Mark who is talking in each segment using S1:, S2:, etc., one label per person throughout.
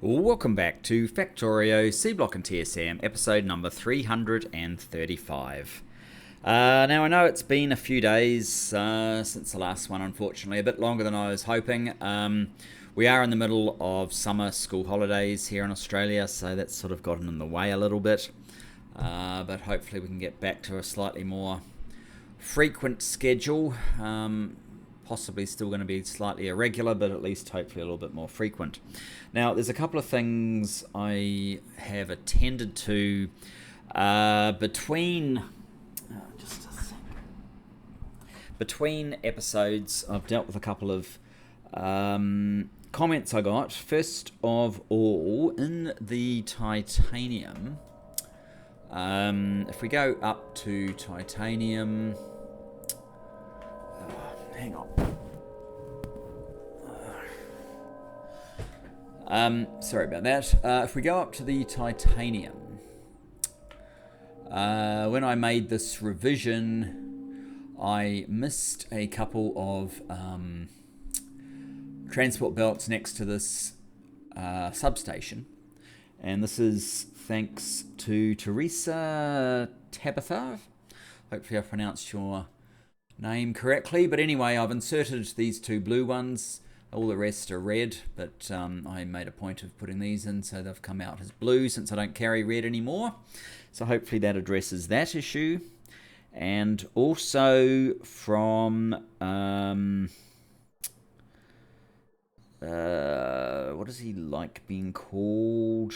S1: Welcome back to Factorio, Seablock and TSM, episode number 335. Now I know it's been a few days since the last one, unfortunately, a bit longer than I was hoping. We are in the middle of summer school holidays here in Australia, so that's sort of gotten in the way a little bit. But hopefully we can get back to a slightly more frequent schedule. Possibly still going to be slightly irregular, but at least hopefully a little bit more frequent. Now, there's a couple of things I have attended to between episodes. I've dealt with a couple of comments I got. First of all, in the titanium, if we go up to titanium, hang on. Sorry about that. If we go up to the titanium, when I made this revision, I missed a couple of transport belts next to this substation. And this is thanks to Teresa Tabitha. Hopefully I pronounced your name correctly, but anyway, I've inserted these two blue ones. All the rest are red, but I made a point of putting these in, so they've come out as blue since I don't carry red anymore. So hopefully that addresses that issue. And also from what does he like being called?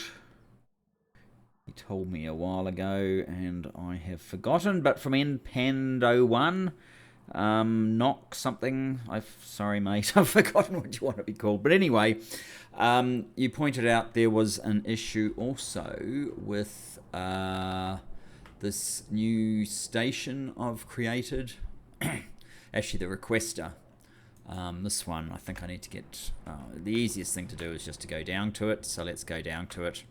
S1: He told me a while ago and I have forgotten, but from NPando1, knock something. Sorry mate, I've forgotten what you want to be called. But anyway, you pointed out there was an issue also with this new station I've created. Actually, the requester. This one, I think I need to get... the easiest thing to do is just to go down to it. So let's go down to it.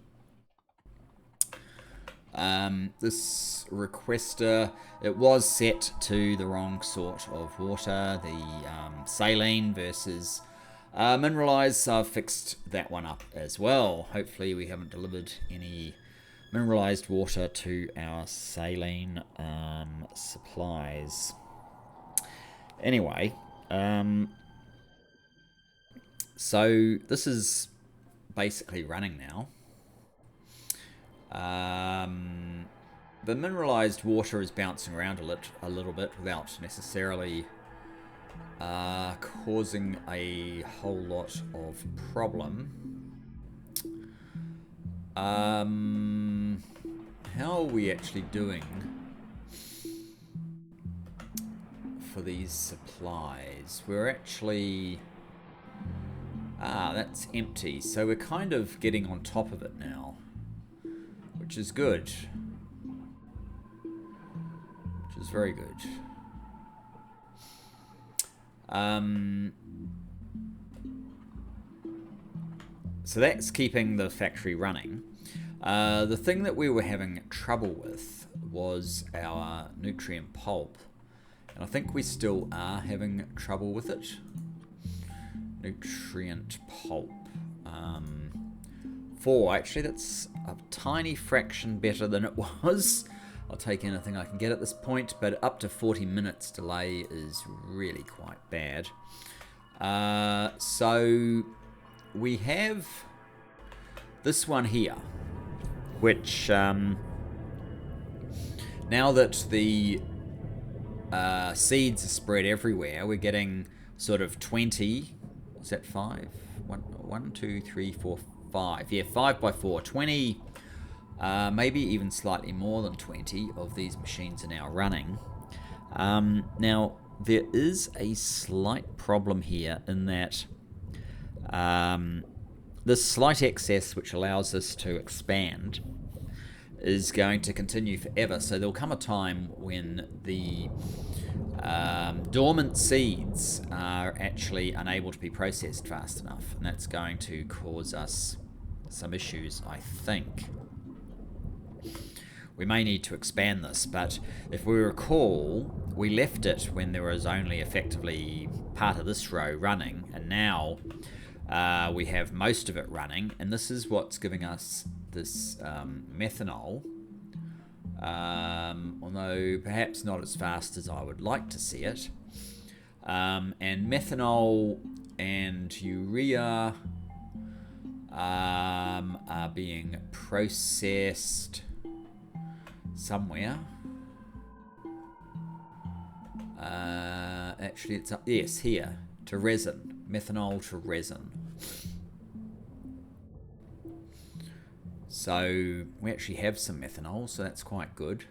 S1: This requester, it was set to the wrong sort of water, the saline versus mineralized, so I've fixed that one up as well. Hopefully we haven't delivered any mineralized water to our saline supplies. Anyway, so this is basically running now. The mineralized water is bouncing around a little bit without necessarily causing a whole lot of problem. How are we actually doing for these supplies? We're actually... that's empty, so we're kind of getting on top of it now, which is good. Which is very good. So that's keeping the factory running. The thing that we were having trouble with was our nutrient pulp. And I think we still are having trouble with it. Nutrient pulp. 4, actually, that's a tiny fraction better than it was. I'll take anything I can get at this point, but up to 40 minutes delay is really quite bad. So we have this one here, which now that the seeds are spread everywhere, we're getting sort of 20, is that 5? 1, 2, 3, 4, 5. Yeah, 5 by 4, 20, maybe even slightly more than 20 of these machines are now running. Now, there is a slight problem here in that this slight excess which allows us to expand is going to continue forever. So there'll come a time when the dormant seeds are actually unable to be processed fast enough, and that's going to cause us some issues, I think. We may need to expand this, but if we recall, we left it when there was only effectively part of this row running, and now We have most of it running, and this is what's giving us this methanol. Although perhaps not as fast as I would like to see it. And methanol and urea are being processed somewhere. Actually, it's up, yes, here, to resin. Methanol to resin. So we actually have some methanol, so that's quite good.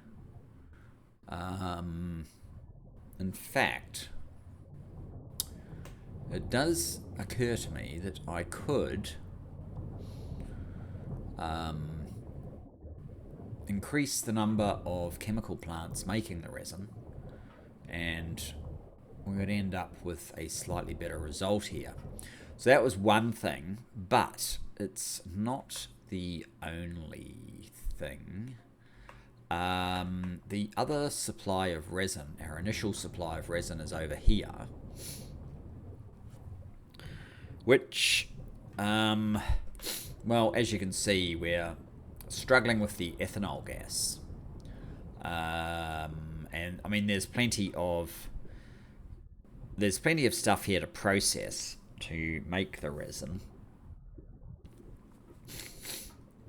S1: In fact, it does occur to me that I could increase the number of chemical plants making the resin, and we would end up with a slightly better result here. So that was one thing, but it's not the only thing. The other supply of resin, our initial supply of resin, is over here, which, well, as you can see, we're struggling with the ethanol gas. And I mean, there's plenty of stuff here to process to make the resin,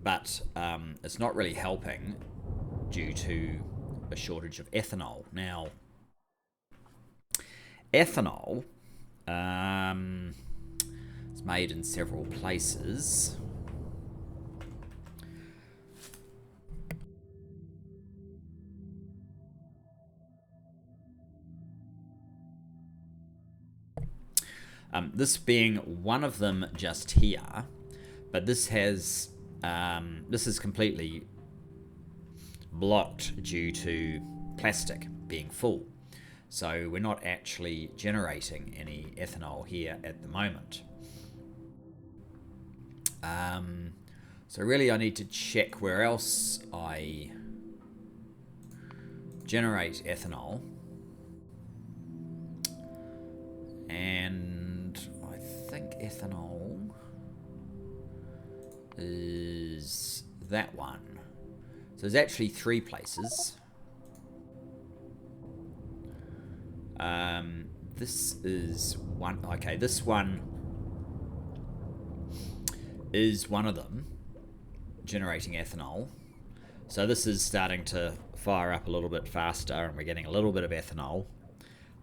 S1: but it's not really helping due to a shortage of ethanol. Now, ethanol is made in several places. This being one of them just here, but this has this is completely blocked due to plastic being full. So we're not actually generating any ethanol here at the moment. So really I need to check where else I generate ethanol. And I think ethanol is that one. So there's actually 3 places. This is one. Okay, this one is one of them, generating ethanol. So this is starting to fire up a little bit faster, and we're getting a little bit of ethanol.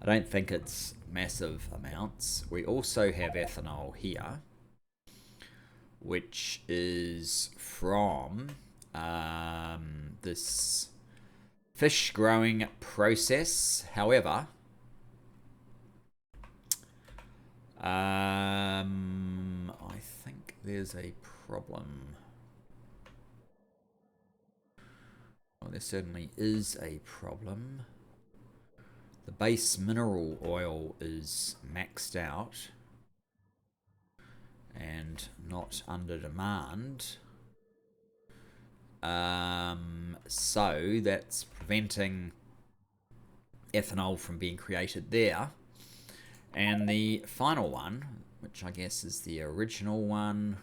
S1: I don't think it's massive amounts. We also have ethanol here, which is from this fish growing process. However, I think there's a problem. Well, there certainly is a problem. The base mineral oil is maxed out and not under demand. So that's preventing ethanol from being created there. And the final one, which I guess is the original one,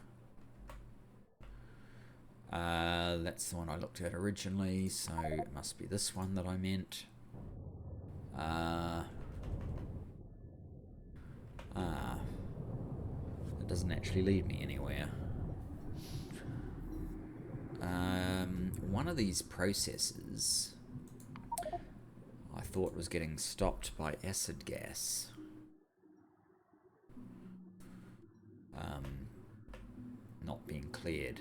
S1: that's the one I looked at originally, so it must be this one that I meant. It doesn't actually lead me anywhere. One of these processes I thought was getting stopped by acid gas. Not being cleared.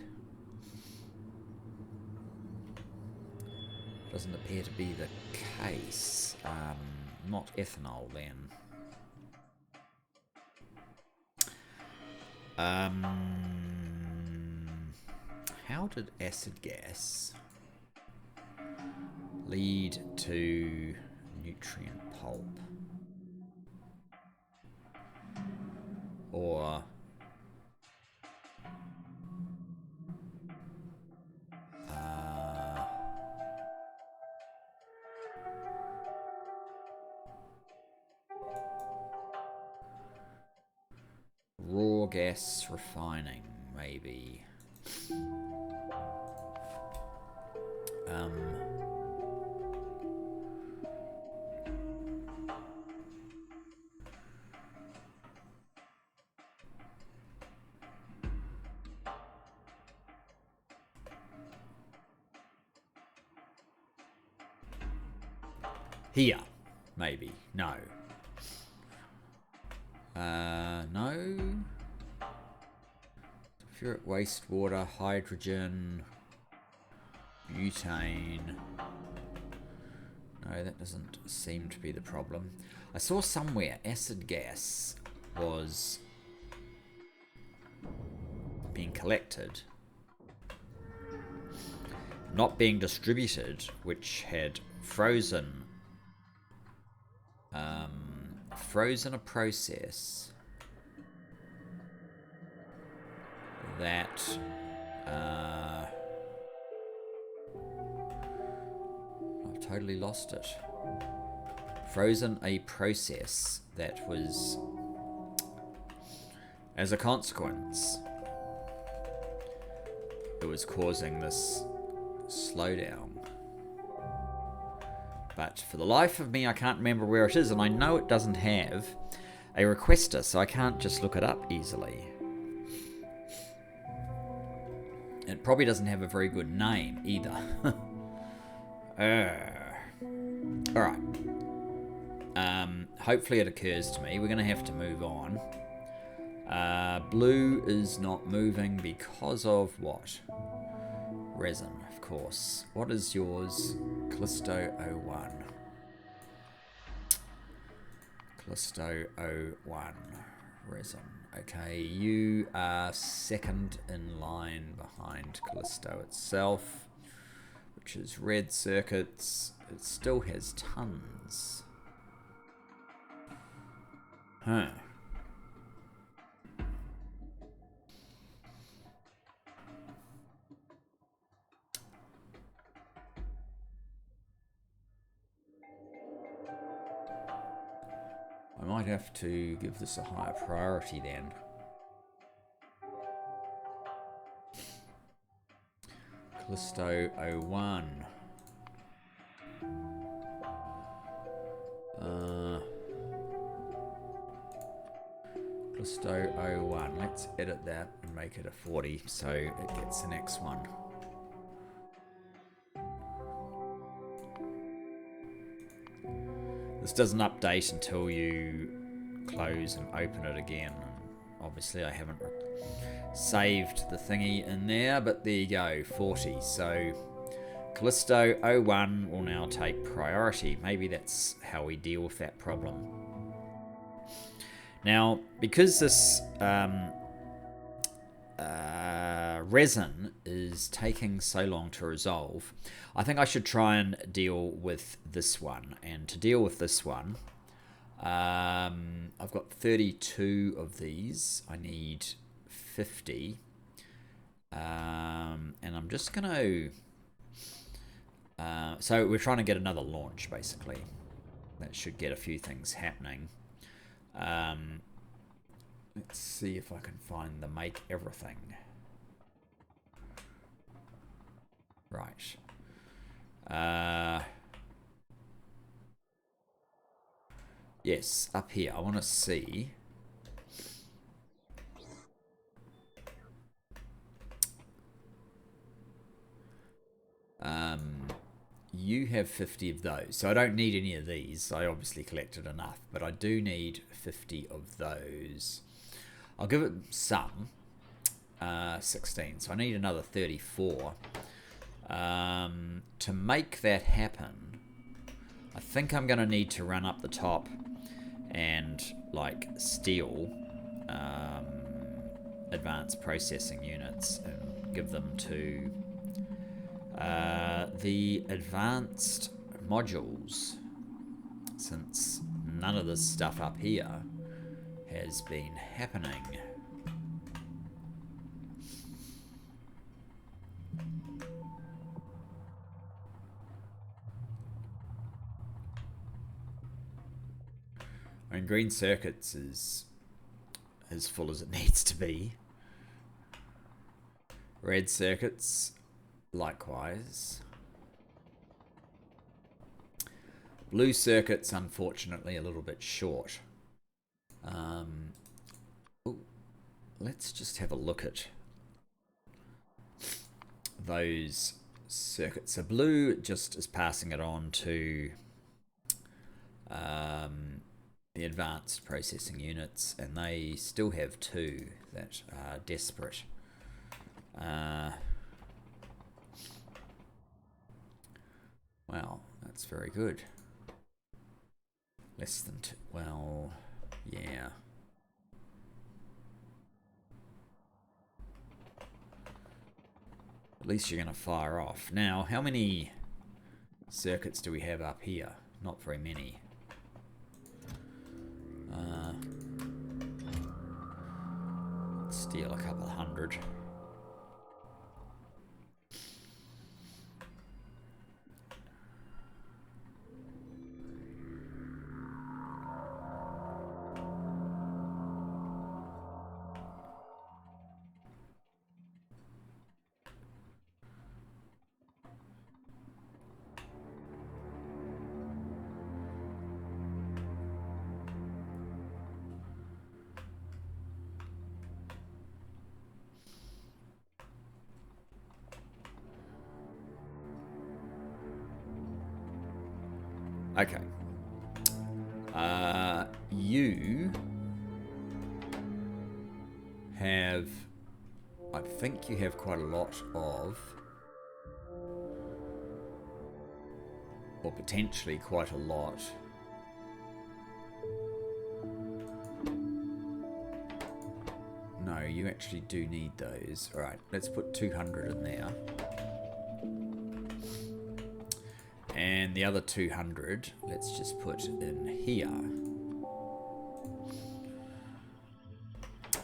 S1: Doesn't appear to be the case. Not ethanol then. How did acid gas lead to nutrient pulp? Or raw gas refining, maybe. Here, maybe. No. No. Sulfuric wastewater, hydrogen, butane. No, that doesn't seem to be the problem. I saw somewhere acid gas was being collected, not being distributed, which had frozen a process that I've totally lost it. Frozen a process that was, as a consequence, it was causing this slowdown. But for the life of me, I can't remember where it is, and I know it doesn't have a requester, so I can't just look it up easily. It probably doesn't have a very good name either. Alright. Hopefully it occurs to me. We're going to have to move on. Blue is not moving because of what? Resin, of course. What is yours? Callisto 01. Callisto 01. Resin. Okay, you are second in line behind Callisto itself, which is red circuits. It still has tons. Huh. I might have to give this a higher priority then. Callisto 01. Callisto 01. Let's edit that and make it a 40 so it gets the next one. This doesn't update until you close and open it again. Obviously I haven't saved the thingy in there, but there you go, 40. So Callisto 01 will now take priority. Maybe that's how we deal with that problem. Now, because this resin is taking so long to resolve, I think I should try and deal with this one. And to deal with this one, I've got 32 of these. I need 50. And I'm just going to... so we're trying to get another launch, basically. That should get a few things happening. Let's see if I can find the make everything. Right. Yes, up here. I want to see. You have 50 of those, so I don't need any of these. I obviously collected enough, but I do need 50 of those. I'll give it some. 16, so I need another 34. To make that happen, I think I'm going to need to run up the top and like steal advanced processing units and give them to the advanced modules, since none of this stuff up here has been happening. I mean, green circuits is as full as it needs to be. Red circuits, likewise. Blue circuits, unfortunately, a little bit short. Let's just have a look at those circuits. So blue just is passing it on to the advanced processing units, and they still have 2 that are desperate. Wow, that's very good. Less than 2. Well, yeah. At least you're going to fire off. Now, how many circuits do we have up here? Not very many. Let's steal a couple hundred. Okay. You have, I think you have quite a lot of, or potentially quite a lot, no, you actually do need those. Alright, let's put 200 in there. And the other 200, let's just put in here.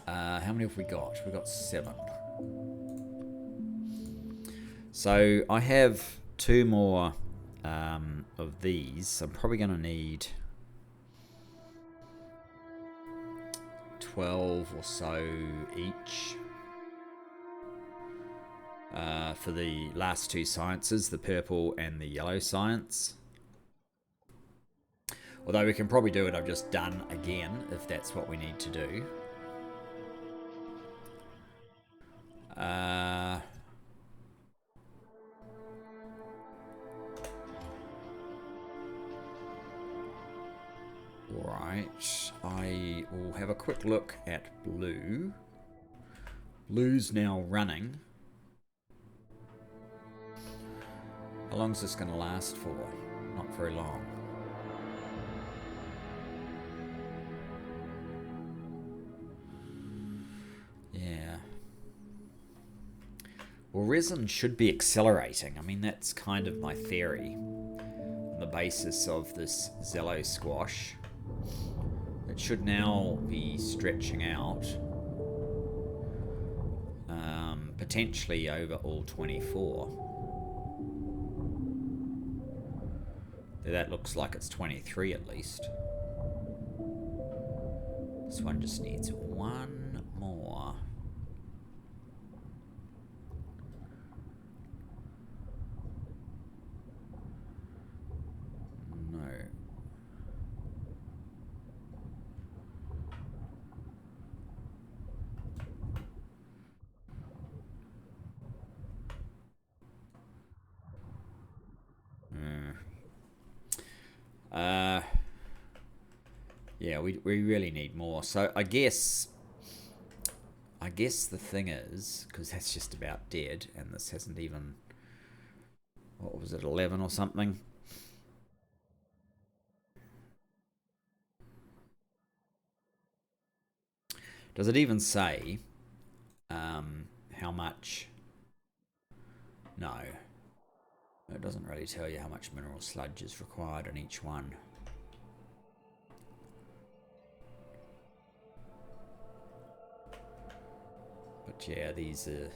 S1: How many have we got? We've got 7. So I have 2 more of these. So I'm probably going to need 12 or so each. For the last 2 sciences, the purple and the yellow science. Although we can probably do it, I've just done again, if that's what we need to do. Alright, I will have a quick look at blue. Blue's now running. How long is this going to last for? Not very long. Yeah. Well, resin should be accelerating. I mean, that's kind of my theory. On the basis of this Zello squash. It should now be stretching out. Potentially over all 24. That looks like it's 23 at least. This one just needs 1 more. No. Yeah, we really need more. So I guess the thing is, because that's just about dead, and this hasn't even, what was it, 11 or something? Does it even say how much? No. It doesn't really tell you how much mineral sludge is required in each one. But yeah, these are...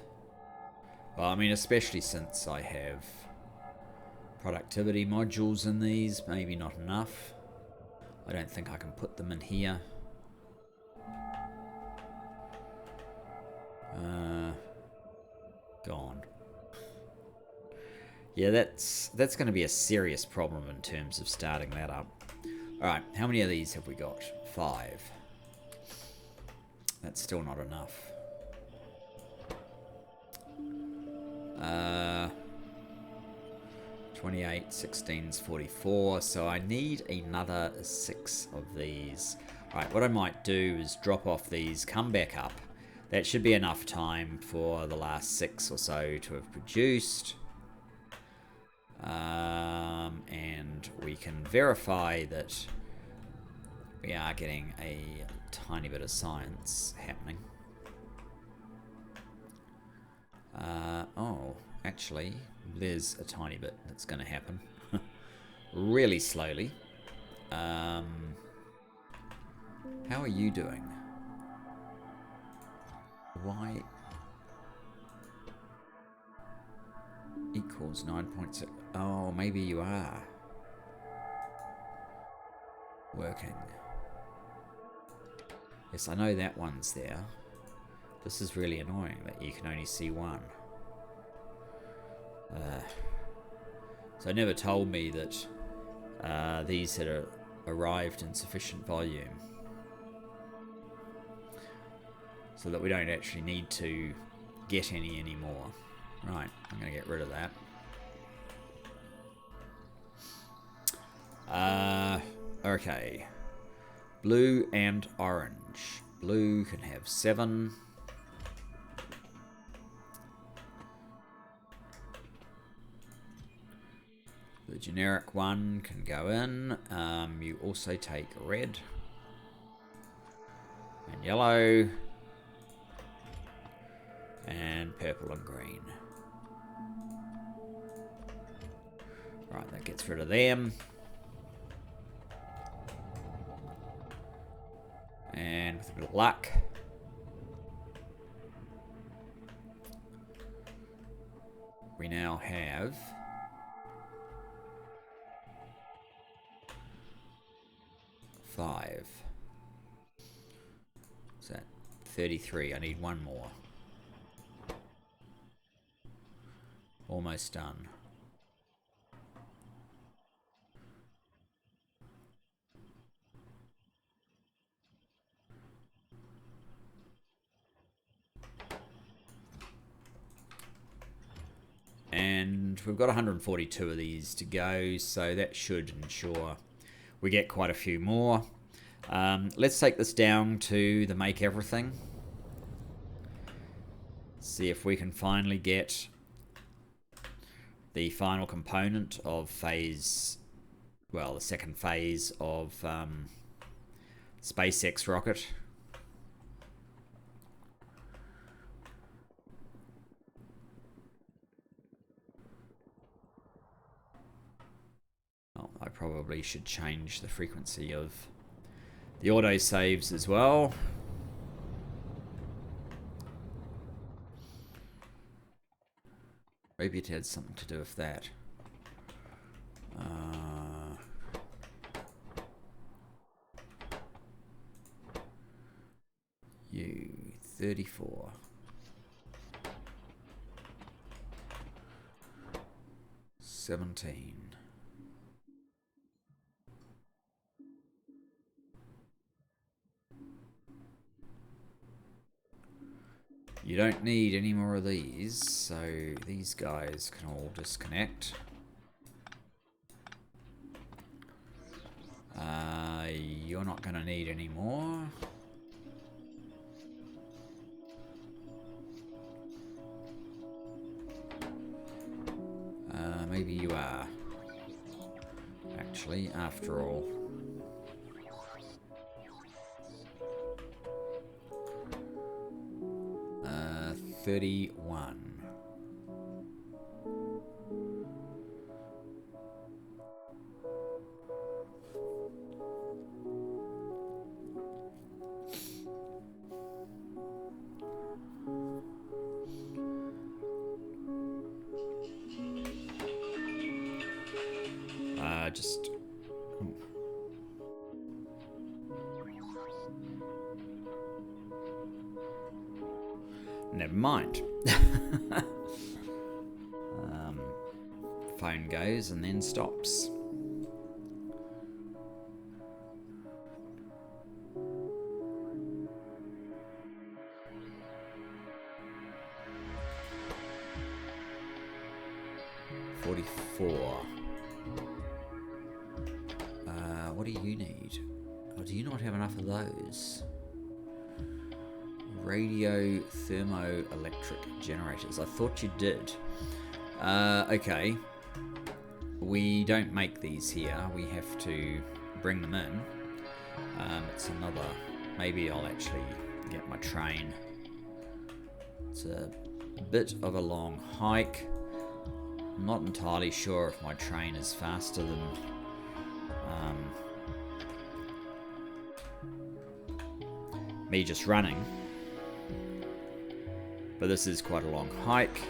S1: Well, I mean, especially since I have productivity modules in these, maybe not enough. I don't think I can put them in here. Gone. Yeah, that's going to be a serious problem in terms of starting that up. Alright, how many of these have we got? 5. That's still not enough. 28, 16's 44, so I need another 6 of these. Alright, what I might do is drop off these, come back up. That should be enough time for the last 6 or so to have produced. And we can verify that we are getting a tiny bit of science happening. Oh, actually, there's a tiny bit that's going to happen. Really slowly. How are you doing? Why equals 9.6? Oh, maybe you are working. Yes, I know that one's there. This is really annoying that you can only see one. So it never told me that these had arrived in sufficient volume. So that we don't actually need to get any anymore. Right, I'm going to get rid of that. Okay. Blue and orange. Blue can have 7. The generic one can go in. You also take red and yellow and purple and green. Right, that gets rid of them. And with a bit of luck, we now have 5. What's that? 33. I need 1 more. Almost done. And we've got 142 of these to go, so that should ensure we get quite a few more. Let's take this down to the make everything. See if we can finally get the final component of phase, well, the second phase of SpaceX rocket. Oh, I probably should change the frequency of the auto saves as well. Maybe it had something to do with that. You 34. $17. You don't need any more of these, so these guys can all disconnect. You're not going to need any more. Maybe you are. Actually, after all. Uh, 31. Just... Never mind. phone goes and then stops. What do you need? Oh, do you not have enough of those? Radio thermoelectric generators. I thought you did. Okay. We don't make these here. We have to bring them in. It's another... Maybe I'll actually get my train. It's a bit of a long hike. I'm not entirely sure if my train is faster than... me just running. But this is quite a long hike.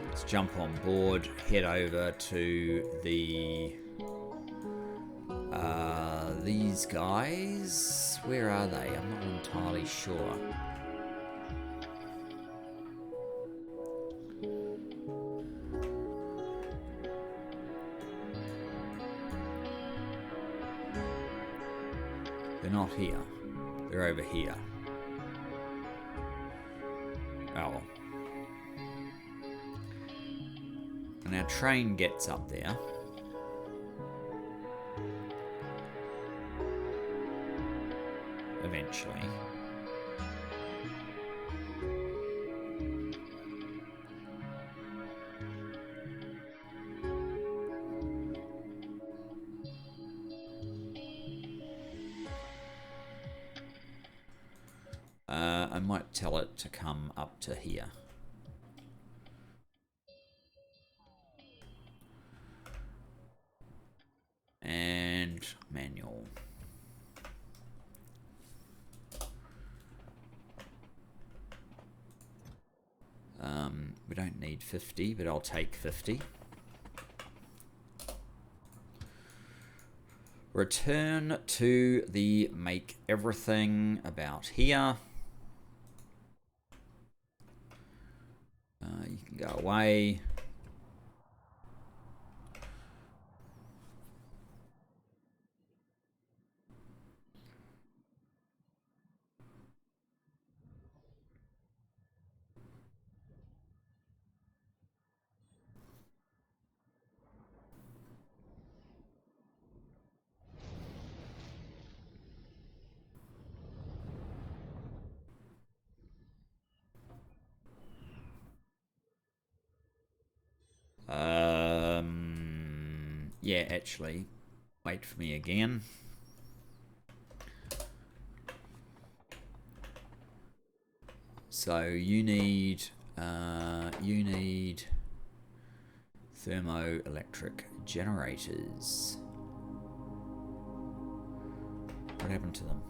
S1: Let's jump on board, head over to the... these guys. Where are they? I'm not entirely sure. They're not here. They're over here. Oh well. And our train gets up there. Eventually. I might tell it to come up to here. And manual. We don't need 50, but I'll take 50. Return to the make everything about here. You can go away. Yeah, actually, wait for me again. So you need thermoelectric generators. What happened to them?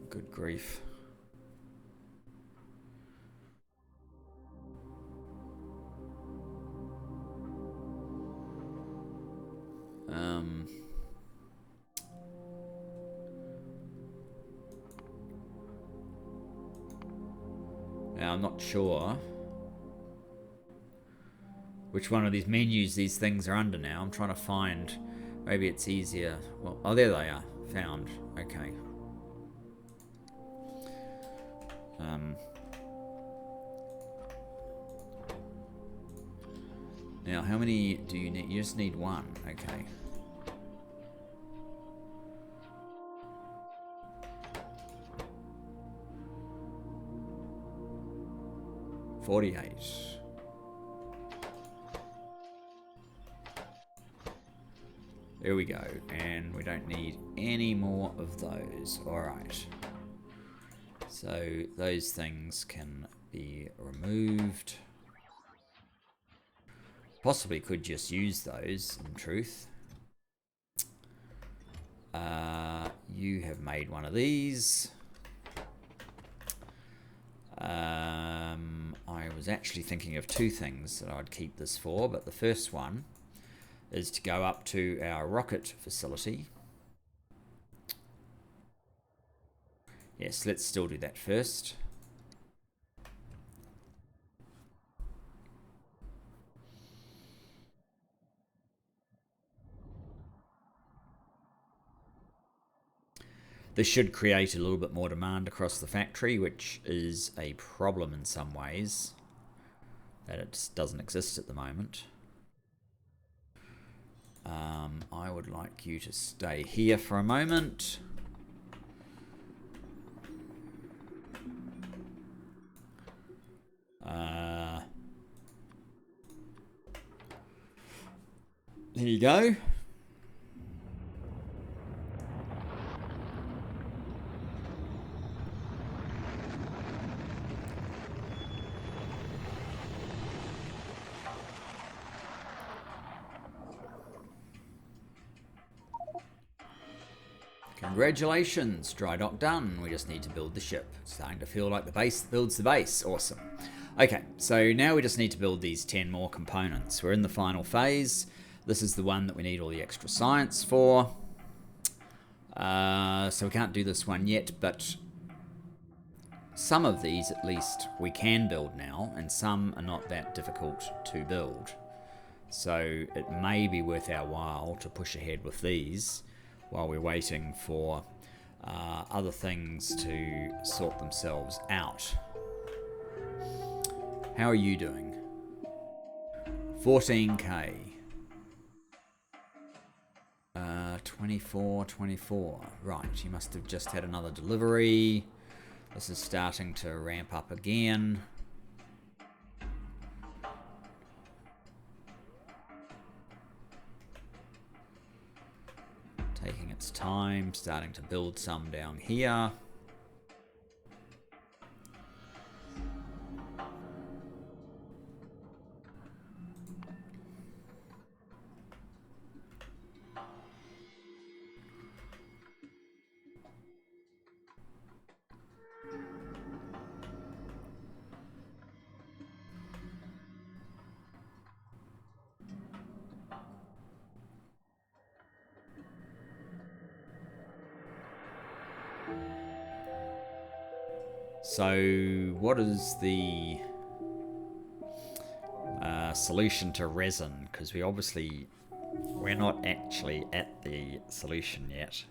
S1: Good grief. Now I'm not sure which one of these menus these things are under now. I'm trying to find. Maybe it's easier. Well, oh, there they are. Found. Okay. Now, how many do you need? You just need one. Okay. $48. There we go. And we don't need any more of those. Alright. So those things can be removed. Possibly could just use those, in truth. You have made one of these. I was actually thinking of two things that I'd keep this for, but the first one is to go up to our rocket facility. Yes, let's still do that first. This should create a little bit more demand across the factory, which is a problem in some ways, that it doesn't exist at the moment. I would like you to stay here for a moment. There you go. Congratulations, dry dock done. We just need to build the ship. It's starting to feel like the base builds the base. Awesome. Okay, so now we just need to build these 10 more components. We're in the final phase. This is the one that we need all the extra science for. So we can't do this one yet, but some of these at least we can build now, and some are not that difficult to build. So it may be worth our while to push ahead with these while we're waiting for other things to sort themselves out. How are you doing? 14k. 24. Right, you must have just had another delivery. This is starting to ramp up again. Taking its time, starting to build some down here. So, what is the solution to resin? Because we're not actually at the solution yet.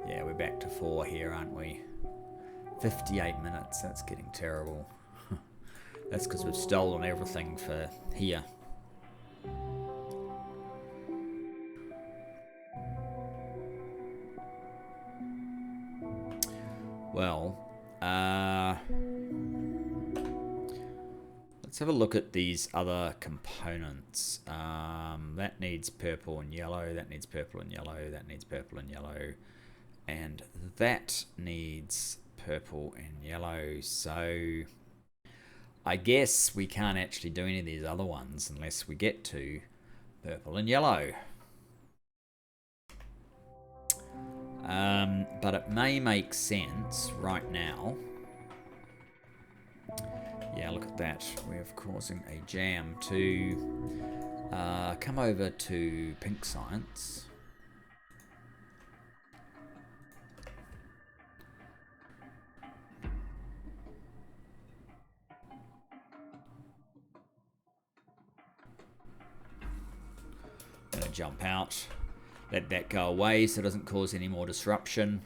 S1: Yeah, we're back to 4 here, aren't we? 58 minutes, that's getting terrible. That's because we've stolen everything for here. Well, let's have a look at these other components. That needs purple and yellow, that needs purple and yellow, that needs purple and yellow, and that needs purple and yellow. So I guess we can't actually do any of these other ones unless we get to purple and yellow. But it may make sense right now. Yeah, look at that. We're causing a jam to come over to pink science. Gonna jump out, let that go away so it doesn't cause any more disruption.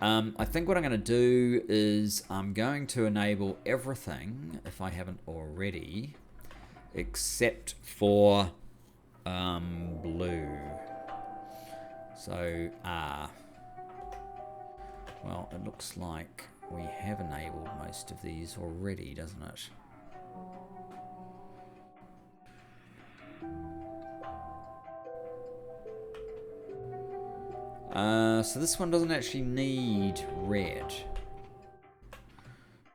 S1: I think what I'm going to do is I'm going to enable everything, if I haven't already, except for blue. So, well, it looks like we have enabled most of these already, doesn't it? So this one doesn't actually need red.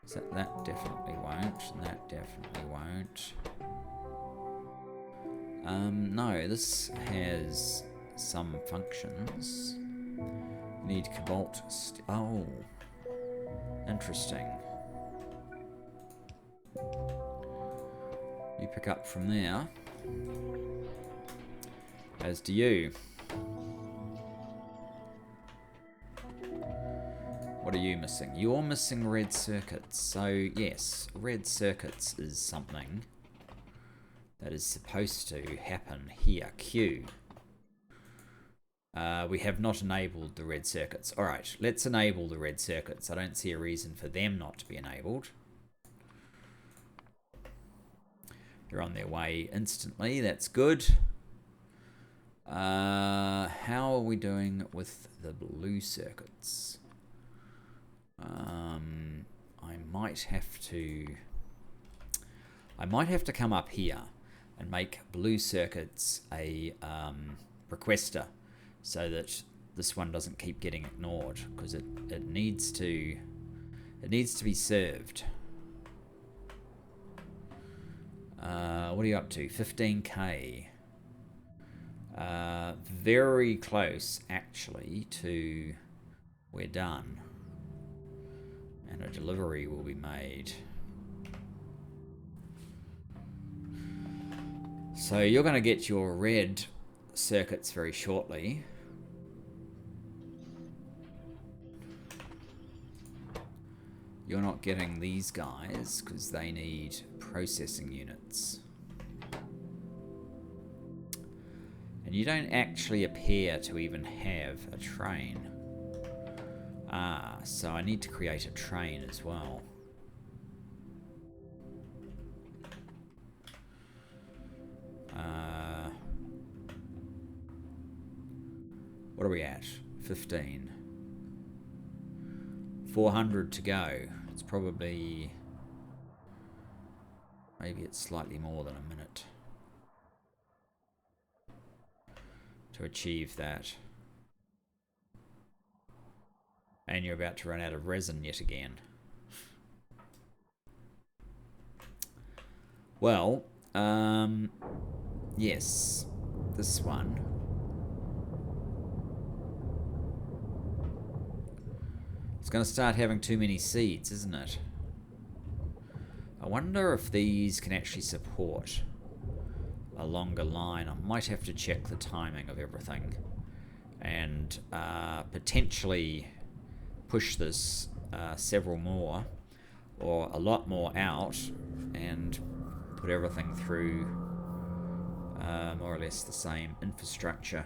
S1: So that definitely won't, and that definitely won't. No, this has some functions. Need cobalt. Oh, interesting. You pick up from there, as do you. What are you missing? You're missing red circuits. So, yes, red circuits is something that is supposed to happen here. Q. We have not enabled the red circuits. Alright, let's enable the red circuits. I don't see a reason for them not to be enabled. They're on their way instantly. That's good. How are we doing with the blue circuits? I might have to come up here and make blue circuits a requester so that this one doesn't keep getting ignored, because it needs to be served. What are you up to? 15k. Very close actually to we're done. And a delivery will be made. So you're going to get your red circuits very shortly. You're not getting these guys because they need processing units. And you don't actually appear to even have a train. So I need to create a train as well. What are we at? 15. 400 to go. It's probably... maybe it's slightly more than a minute to achieve that. And you're about to run out of resin yet again. Well, yes, this one. It's going to start having too many seeds, isn't it? I wonder if these can actually support a longer line. I might have to check the timing of everything and potentially push this several more or a lot more out and put everything through more or less the same infrastructure.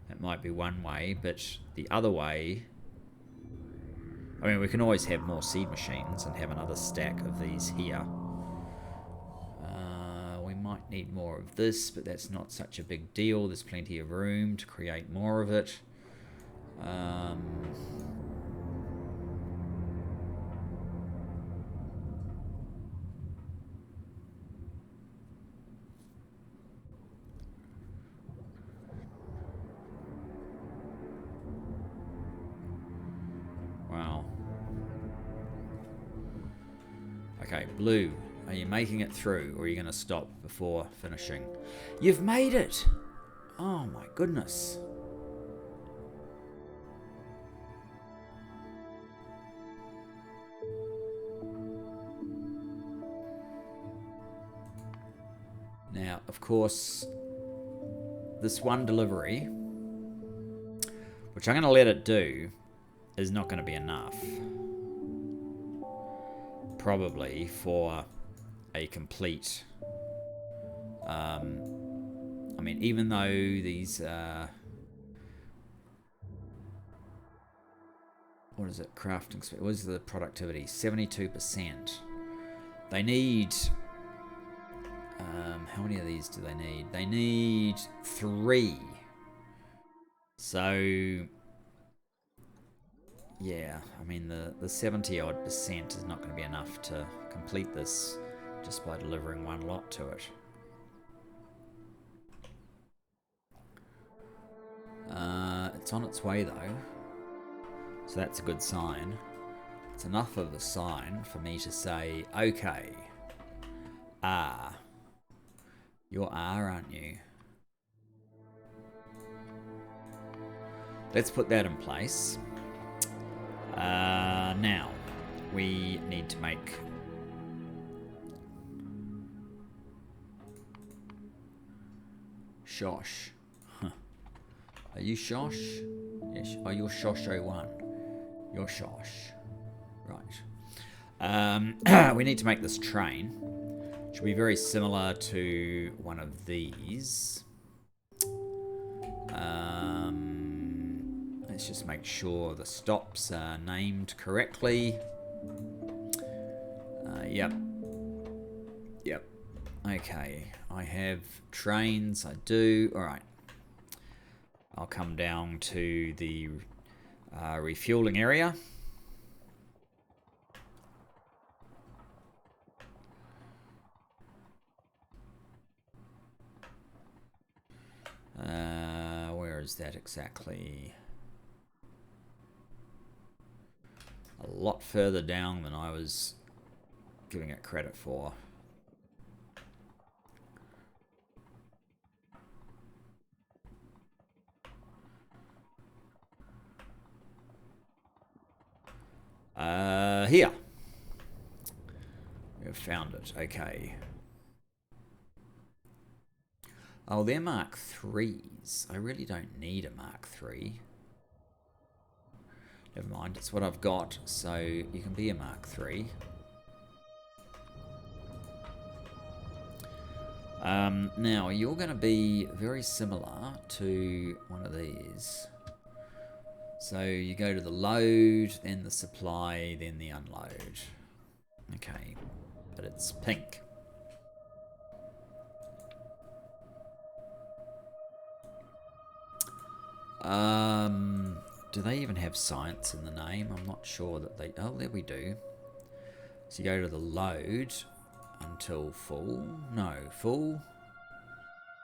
S1: That might be one way, but the other way, I mean, we can always have more seed machines and have another stack of these here. We might need more of this, but that's not such a big deal. There's plenty of room to create more of it. Wow. Okay, blue. Are you making it through, or are you going to stop before finishing? You've made it! Oh my goodness. Now, of course, this one delivery, which I'm going to let it do, is not going to be enough. Probably for a complete... I mean, even though these... what is it? Crafting speed. What is the productivity? 72%. They need... how many of these do they need? They need 3. So... yeah, I mean, the 70-odd% is not going to be enough to complete this just by delivering one lot to it. It's on its way, though. So that's a good sign. It's enough of a sign for me to say, okay, you're R, aren't you? Let's put that in place. Now, we need to make... Shosh. Huh. Are you Shosh? Yes. Are you Shosh 01? Your shosh. Right. We need to make this train. Should be very similar to one of these. Let's just make sure the stops are named correctly. Yep. Yep. Okay. I have trains. I do. All right. I'll come down to the refueling area. Where is that exactly? A lot further down than I was giving it credit for. Here. We've found it. Okay. Oh, they're Mark 3s. I really don't need a Mark 3. Never mind, it's what I've got, so you can be a Mark 3. Now, you're going to be very similar to one of these. So you go to the load, then the supply, then the unload. Okay, but it's pink. Do they even have science in the name? I'm not sure that they... Oh, there we do. So you go to the load until full. No, full.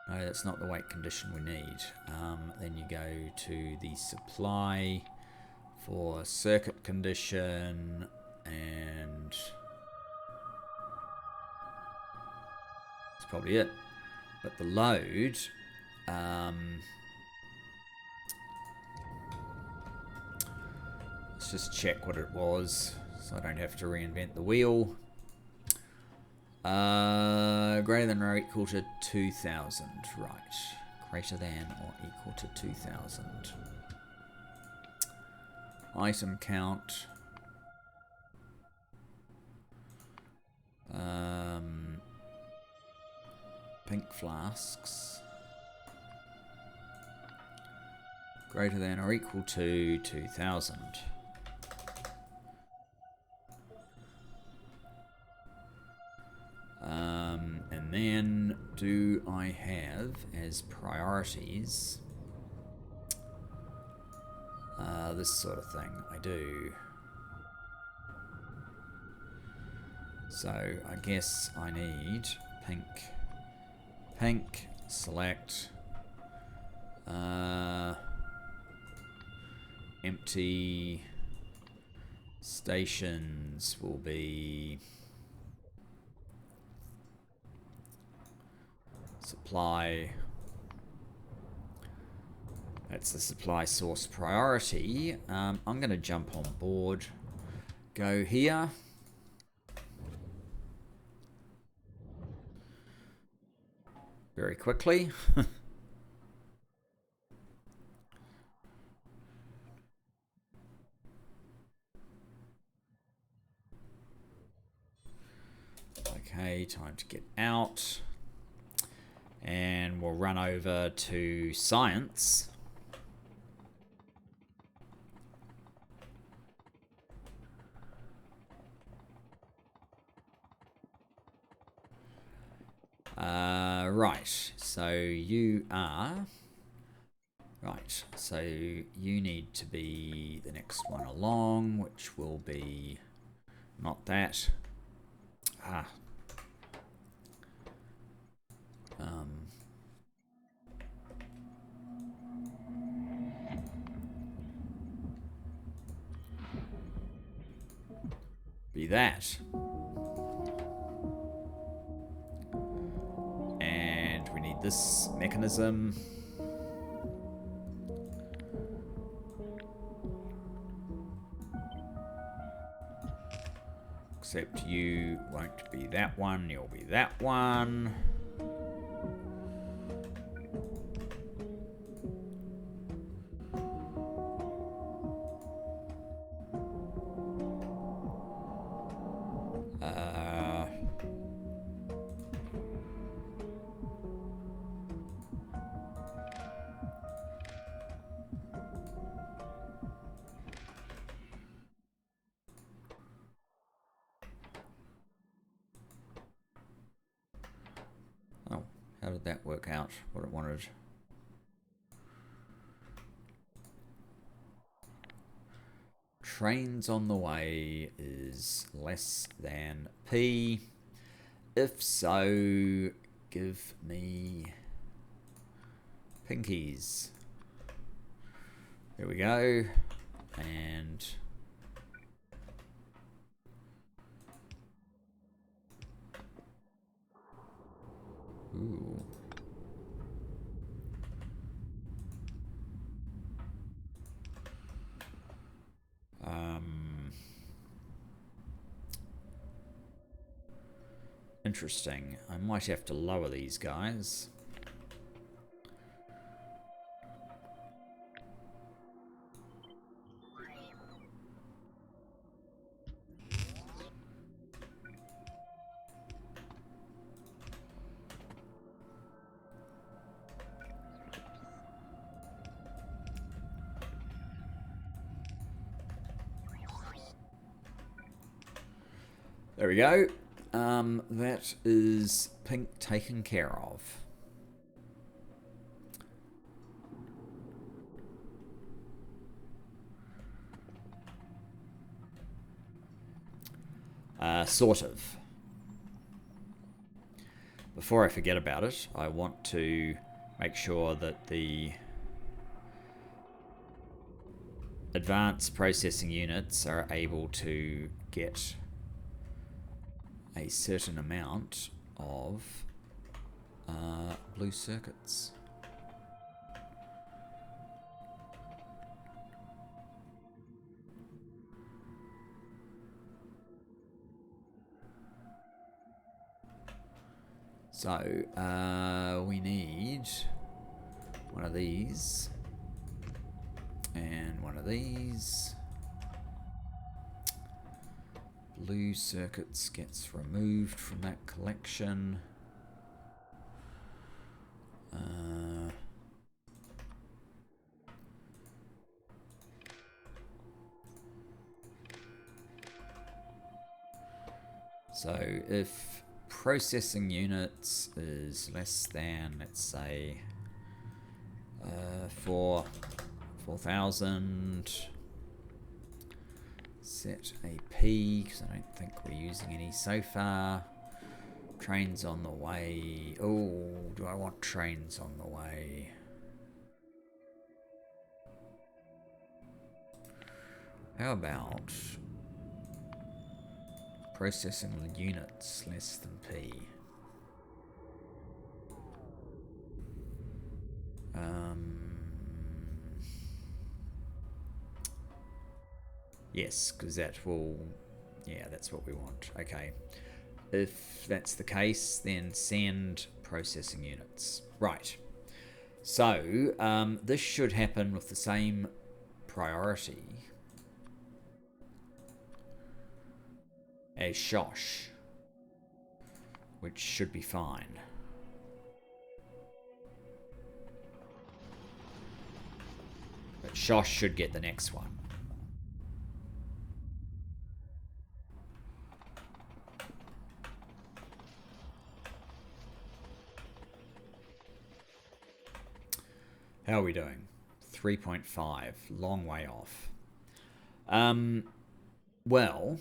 S1: No, that's not the weight condition we need. Then you go to the supply for circuit condition and... that's probably it. But the load... let's just check what it was, so I don't have to reinvent the wheel. Greater than or equal to 2,000, right. Greater than or equal to 2,000. Item count. Pink flasks. Greater than or equal to 2,000. And then do I have as priorities this sort of thing? I do. So I guess I need pink, select, empty stations will be supply. That's the supply source priority. I'm going to jump on board. Go here. Very quickly. Okay, time to get out. And we'll run over to science. Right, so you are... Right, so you need to be the next one along, which will be... not that. Be that. And we need this mechanism. Except you won't be that one, you'll be that one. How did that work out? What it wanted? Trains on the way is less than P. If so, give me pinkies. There we go. And ooh. Interesting. I might have to lower these guys. There we go. That is pink taken care of. Sort of. Before I forget about it, I want to make sure that the advanced processing units are able to get a certain amount of blue circuits. So we need one of these and one of these. Blue circuits gets removed from that collection. So if processing units is less than, let's say, 4,000, set a P, because I don't think we're using any so far. Trains on the way. Oh, do I want trains on the way? How about processing units less than P? Yes, because that will... Yeah, that's what we want. Okay. If that's the case, then send processing units. Right. So, this should happen with the same priority as Shosh, which should be fine. But Shosh should get the next one. How are we doing? 3.5. Long way off. Well,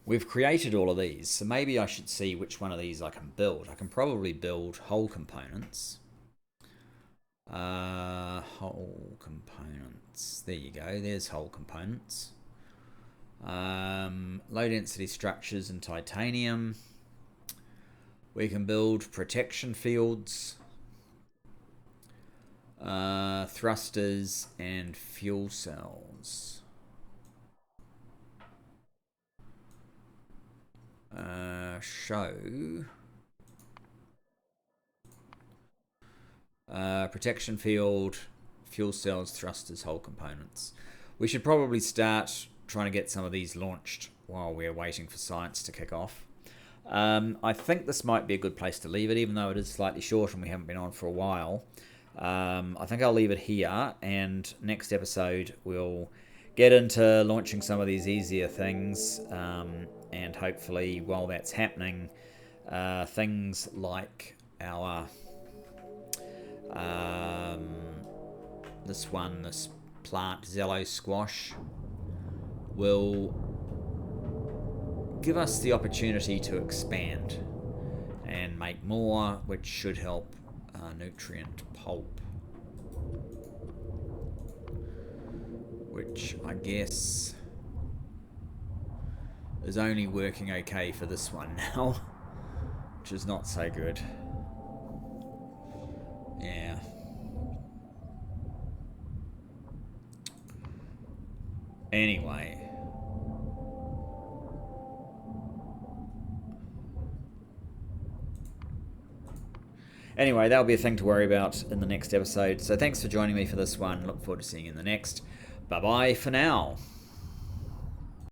S1: we've created all of these, so maybe I should see which one of these I can build. I can probably build whole components. Whole components. There you go. There's whole components. Low density structures and titanium. We can build protection fields. Thrusters and fuel cells. Show. Protection field, fuel cells, thrusters, whole components. We should probably start trying to get some of these launched while we're waiting for science to kick off. I think this might be a good place to leave it, even though it is slightly short and we haven't been on for a while. I think I'll leave it here, and next episode we'll get into launching some of these easier things, and hopefully while that's happening, things like our this plant Zello squash will give us the opportunity to expand and make more, which should help nutrient pulp, which I guess is only working okay for this one now, which is not so good. Yeah. Anyway. Anyway, that'll be a thing to worry about in the next episode. So thanks for joining me for this one. Look forward to seeing you in the next. Bye-bye for now.